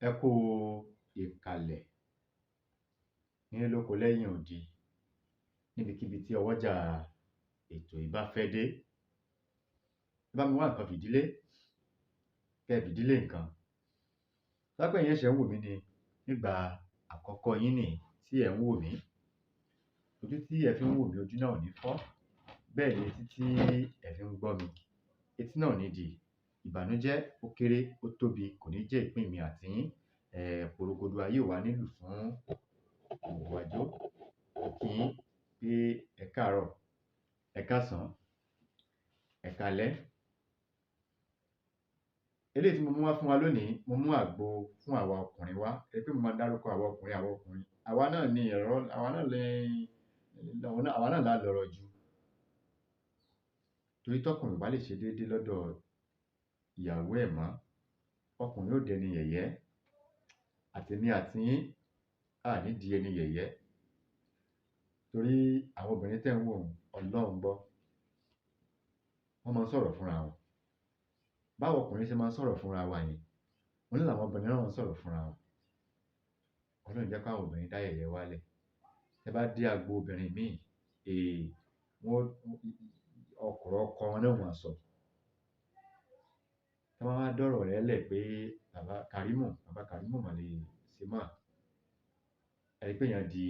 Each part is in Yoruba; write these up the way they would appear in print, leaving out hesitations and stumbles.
Ẹ kú ìkàlẹ̀ nílé lóko lẹ́yìn odi níbikíbi tí ọwọ́jà ètò yìí bá fẹ́ dé. Ẹ bá mi wá nǹkan fìdílé, kẹ́ ẹ fìdílé nǹkan. Tó bá jẹ́ pé ẹ̀yin ṣẹ̀ṣẹ̀ ń wò mí ni nígbà àkọ́kọ́ yín nìyí tí ẹ̀ ń wò mí, ojú tí ẹ fi ń wò mí ojú náà ò ní fọ́, bẹ́ẹ̀ ni etí tí ẹ fi ń gbọ́ mi etí náà ò ní di. Ìbànújẹ́ ó kéré ó tóbi kò ní jẹ́ ìpín mi àti yín. Porogodo ayé ò wá nílù fún òwò àjó. Mo kí yín pé ẹ káàárọ̀, ẹ káàsán, ẹ káalẹ́. Eléyìí tí mo mú wá fún wa lónìí, mo mú àgbo fún àwa ọkùnrin wá. Ẹ rí pé mo máa ń dárúkọ àwa ọkùnrin. Àwa náà ni ẹ̀rọ, àwa náà la lọ̀rọ̀ jù. Torí tọkùnrin ò bá lè ṣe déédéé lọ́dọ̀ ìyàwó ẹ̀ mọ́, ọkùnrin ó dẹni yẹ̀yẹ́. Àtèmi àti yín a ní di ẹni yẹ̀yẹ́. Torí àwọn obìnrin tẹ́ ń wò Ọlọ́run gbọ́, wọ́n máa ń sọ̀rọ̀ fúnra wọn. Báwo ọkùnrin ṣe máa ń sọ̀rọ̀ fúnra wa yẹn, wọ́n ní làwọn obìnrin náà máa ń sọ̀rọ̀ fúnra wọn. Ọlọ́run jẹ́ káwọn obìnrin dá yẹ̀yẹ́ wálẹ̀. Tẹ bá dé agbo obìnrin míì, ọkọ wọn náà máa sọ. Tẹ bá wá dọ̀rọ̀ rẹ̀ lẹ̀ pé bàbá Kàrímù mà lè ṣe máa. Ẹ rí pé èèyàn di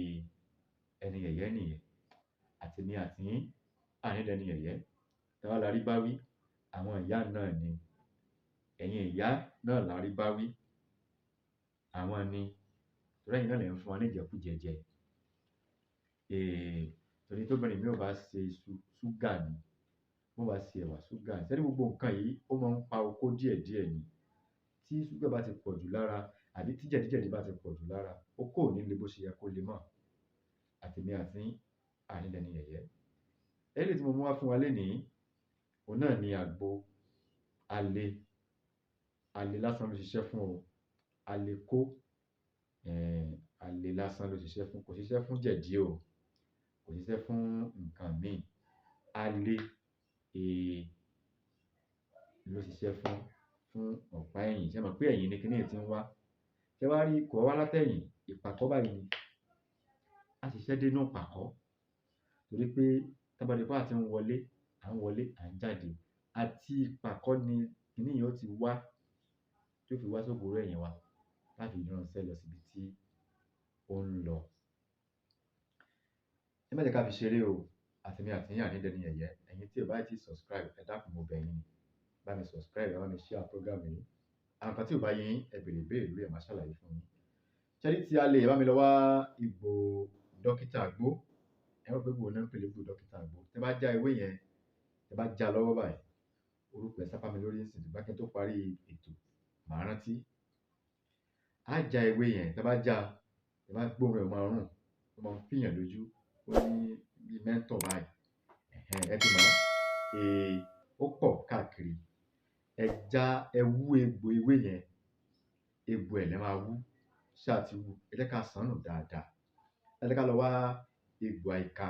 ẹni yẹ̀yẹ́ nìyẹn. Àtèmi àti yín a ní dẹni yẹ̀yẹ́. Tẹ wá la rí bá wí, àwọn ìyá náà ni. Ẹ̀yin ìyá náà la rí bá wí. Àwọn ni. Torí ẹ̀yin náà lẹ̀ ń fún wa ní ìjẹkújẹ jẹ. Torí tóbìnrin mi ò bá ṣe iṣu, ṣúgà ni. Bó bá ṣe ẹ̀wà, ṣúgà ni. Ṣé rí gbogbo nǹkan yìí ó máa ń pa okó díẹ̀díẹ̀ ni. Tí ṣúgà bá ti pọ̀ jù lára àbí tí jẹ̀díjẹ̀dí bá ti pọ̀ jù lára, okó ò ní le bó ṣe yẹ kó le mọ́. Àtèmi àti yín a ní dẹni yẹ̀yẹ́. Eléyìí tí mo mú wá fún wa lénìí, òun náà ni àgbo alẹ́. Alẹ́ lásán ló ṣiṣẹ́ fún o. Alẹ́ kó, alẹ́ lásán ló ṣiṣẹ́ fún. Kò ṣiṣẹ́ fún jẹ̀dí o. Kò ṣiṣẹ́ fún nǹkan míì. Alẹ́, ló ṣiṣẹ́ fún ọ̀pá ẹ̀yìn. Ṣé ẹ mọ̀ pé ẹ̀yìn ni kíní yìí ti ń wá? Ṣé wá rí kò wá látẹ̀yìn, ìpàkọ́ báyìí ni. A ṣiṣẹ́ dé inú ìpàkọ́. Torí pé tá bá rí pé a ti ń wọlé, à ń wọlé, à ń jáde. Àti ìpàkọ́ ni kíní yìí ó ti wá, tí ó fi wá sógùnrú ẹ̀yìn wa láti ránṣẹ́ lọ síbi tí ó ń lọ. Ẹ má jẹ́ ká fi ṣeré o. Àtèmi àti yín a ní dẹni yẹ̀yẹ́. Ẹ̀yin tí ò bá ti subscribe, ẹ dákun mo bẹ̀ yín ni. Bá mi subscribe, ẹ bá mi share program yìí. Àwọn nǹkan tí ò bá yé yín, ẹ béèrè ìbéèrè lórí ẹ̀, màá ṣàlàyé fún yín. Ṣé rí tí alẹ́, ẹ bá mi lọ wá egbò dókítà àgbo. Ẹ mọ̀ pé egbò náà ń pè légbò dókítà àgbo. Tẹ bá já ewé yẹn, tẹ bá já lọ́wọ́ báyìí, orúkọ ẹ̀ sápá mi lórí ìsìn. Ṣùgbọ́n kí n tó parí ètò, màá rántí. Á já ewé yẹn, tẹ bá já, tẹ bá gbóòórùn rẹ̀, ó máa rùn, ó máa ń fìyàn lójú. Ó ní bí mẹ́ńtọ̀ báyìí. Ẹ ti mọ̀, ó pọ̀ káàkiri. Ẹ wú egbò ewé yẹn, egbò ẹ̀ lẹ́ máa wú. Ṣá ti wú, ẹ jẹ́ ká sán nù dáadáa. Ẹ jẹ́ ká lọ wá egbò àìka.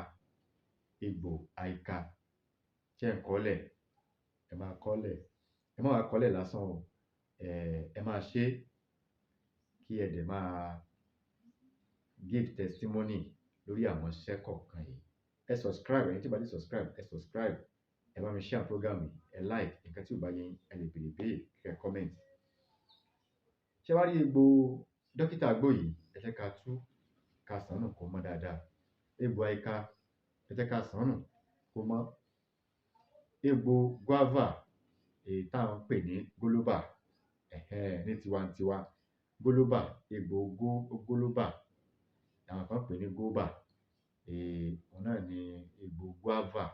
Ṣé ẹ̀ ń kọ́lẹ̀? Ẹ máa kọ́lẹ̀. Ẹ má wá kọ́lẹ̀ lásán o. Ẹ máa ṣe kí ẹ dẹ̀ máa give testimony lórí àwọn iṣẹ́ kọ̀ọ̀kan yìí. Ẹ subscribe, ẹ̀yin tí ò bá ti subscribe, ẹ subscribe. Ẹ bá mi share program yìí, ẹ like. Nǹkan tí ò bá yé yín, ẹ lè béèrè ìbéèrè, kí ẹ comment. Ṣé wá rí egbò dókítà àgbo yìí? Ẹ jẹ́ ká tú, ká sán nù kó mọ́ dáadáa. Egbò àìka, ẹ jẹ́ ká sán nù kó mọ́. Egbò guava, èyí tí à ń pè ní gólóbà, ní tiwantiwa. Gólóbà, egbò gólóbà. Àwọn kan pè ní góbà. Òun náà ni egbò guava.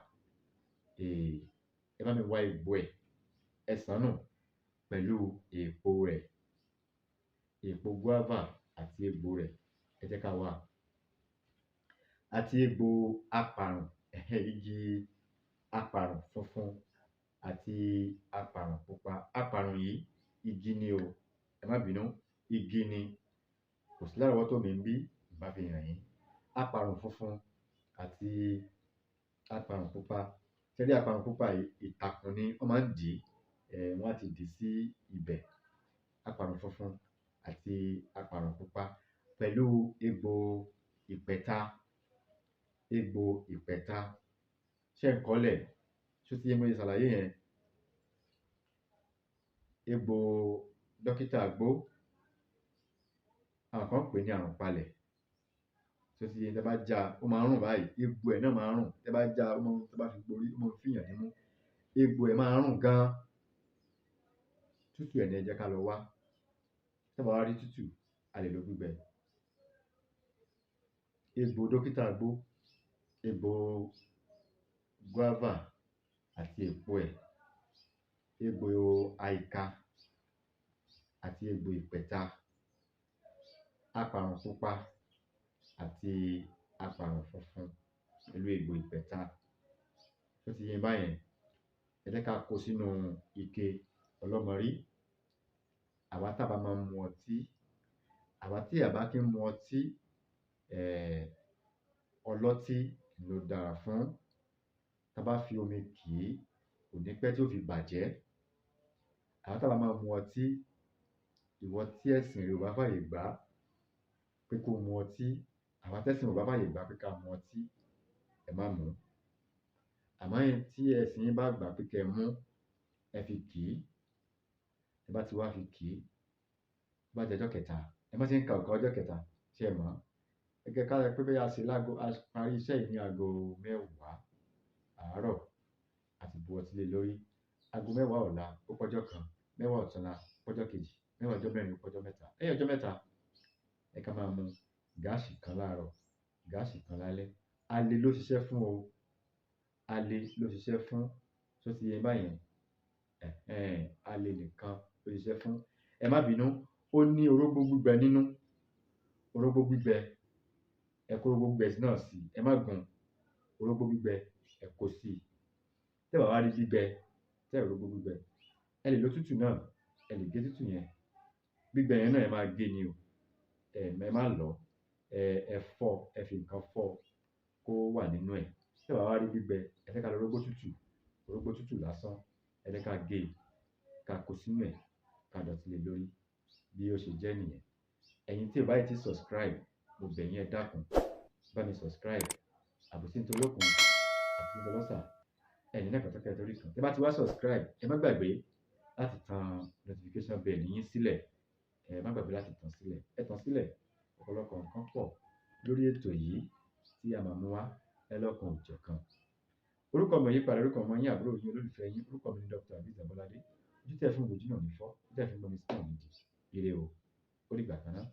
Ẹ bá mi wá egbò ẹ̀, ẹ sán nù pẹ̀lú èpo rẹ̀. Èpo guava àti egbò rẹ̀, ẹ jẹ́ ká wá. Àti egbò apàrùn, igi apàrùn funfun àti apàrùn pupa. Apàrùn yìí, igi ni o. Ẹ má bínú, igi ni. Kò sí lárọ̀ọ́wọ́tó mi ń bí, bá fi hàn yín. Apàrùn funfun àti apàrùn pupa. Ṣé rí apàrùn pupa yìí, ìtàkùn ni wọ́n máa ń dì. Wọ́n á ti dì sí ibẹ̀. Apàrùn funfun àti apàrùn pupa pẹ̀lú egbò ìpẹ̀ta. Egbò ìpẹ̀ta. Ṣé ń kọ́lẹ̀? Ṣó ti yé mo ṣe ṣàlàyé yẹn? Egbò dókítà Agbo, àwọn kan pè ní àrùnpalẹ̀. Ṣó ti yé, tẹ́ bá já ó máa ń rùn báyìí, egbò ẹ̀ náà máa ń rùn. Tẹ́ bá já ó máa, tẹ́ bá fi gborí ó máa ń fìyàn nímú. Egbò ẹ̀ máa ń rùn gan. Tútù ẹ̀ ní ẹ jẹ́ ká lọ wá. Tẹ́ bá wá rí tútù, a lè lo gbígbẹ. Egbò dókítà Agbo, egbò guava àti èpo ẹ̀, egbò àìka àti egbò ìpẹ̀ta, apàrùn pupa àti apàrùn funfun pẹ̀lú egbò ìpẹ̀ta. Ṣó ti yé báyẹn? Ẹ jẹ́ ká kó sínú ike ọlọ́mọrí. Àwa tá bá máa ń mu ọtí, àwa tí a bá kí ń mu ọtí, ọlọ́tí ló dára fún. Tá bá fi omi kì í, kò ní pẹ́ tí ó fi bàjẹ́. Àwa tá bá máa mu ọtí, ìwọ tí ẹ̀sìn rẹ ò bá fàyè gbà pé kó mu ọtí, àwa tẹ́sìn ò bá fàyè gbà pé ká mu ọtí, ẹ má mú. Àmọ́ ẹ̀yin tí ẹ̀sìn yín bá gbà pé kẹ́ mú, ẹ fi kì í. Ẹ bá ti wá fi kì í, bá jẹ́ ọjọ́ kẹta, ẹ má ṣe ń ka òǹkà ọjọ́ kẹta, ṣé ẹ mọ̀? Gẹ́gẹ́ ká rẹ pé bóyá a ṣe lágo, a parí iṣẹ́ yìí ní aago 10 àárọ̀ àti bu ọtí lé lórí. Aago 10 ọ̀la ó pọ́jọ́ kan, 10 ọ̀túnla ó pọ́jọ́ kejì, 10 ọjọ́ mẹ́rin ó pọ́jọ́ mẹ́ta. Lẹ́yìn ọjọ́ mẹ́ta, ẹ ká máa mu gáàsì kan láàárọ̀, gáàsì kan lálẹ́. Alẹ́ ló ṣiṣẹ́ fún o. Alẹ́ ló ṣiṣẹ́ fún. Ṣó ti yé báyẹn? Alẹ́ nìkan ló ṣiṣẹ́ fún. Ẹ má bínú, ó ní orógbó gbígbẹ nínú. Orógbó gbígbẹ, ẹ kó orógbó gbígbẹ náà sí. Ẹ má gun orógbó gbígbẹ, ẹ kó sí. Tẹ́ bá wá rí gbígbẹ, tẹ́ orógbó gbígbẹ, ẹ lè lo tútù náà, ẹ lè gé tútù yẹn. Gbígbẹ yẹn náà ẹ máa gé ni o. Ẹ má lọ. Ẹ fọ́, ẹ fi nǹkan fọ́ kó wà nínú ẹ̀. Tẹ́ bá wá rí gbígbẹ, ẹ jẹ́ ká lo orógbó tútù. Orógbó tútù lásán, ẹ jẹ́ ká gé, ká kó sínú ẹ̀, ká dọ̀tí lé lórí. Bí ó ṣe jẹ́ nìyẹn. Ẹ̀yin tí ò bá ti subscribe, mo bẹ̀ yín ẹ dákun, bá mi subscribe. Àbòsí nítorí òkun, àbòsí nítorí ọ̀sà. Ẹ̀yin náà kàtàkì torí kan. Tẹ́ bá ti wá subscribe, ẹ má gbàgbé láti tan notification bell yín sílẹ̀. Ẹ má gbàgbé láti tan sílẹ̀. Ẹ tan sílẹ̀. Ọ̀pọ̀lọpọ̀ nǹkan pọ̀ lórí ètò yìí tí a máa mú wá lọ́lọ́kan òjọ̀kan. Orúkọ mi ò yí padà, orúkọ ọmọ yín, àbúrò yín, olólùfẹ́ yín. Orúkọ mi ni Dr. Abiz Abolade. Ojú tẹ́ fi ń wojú náà ní fọ́, ojú tẹ́ fi ń gbọ́ mi sí náà ní di. Ire o. Ó dìgbà kan náà.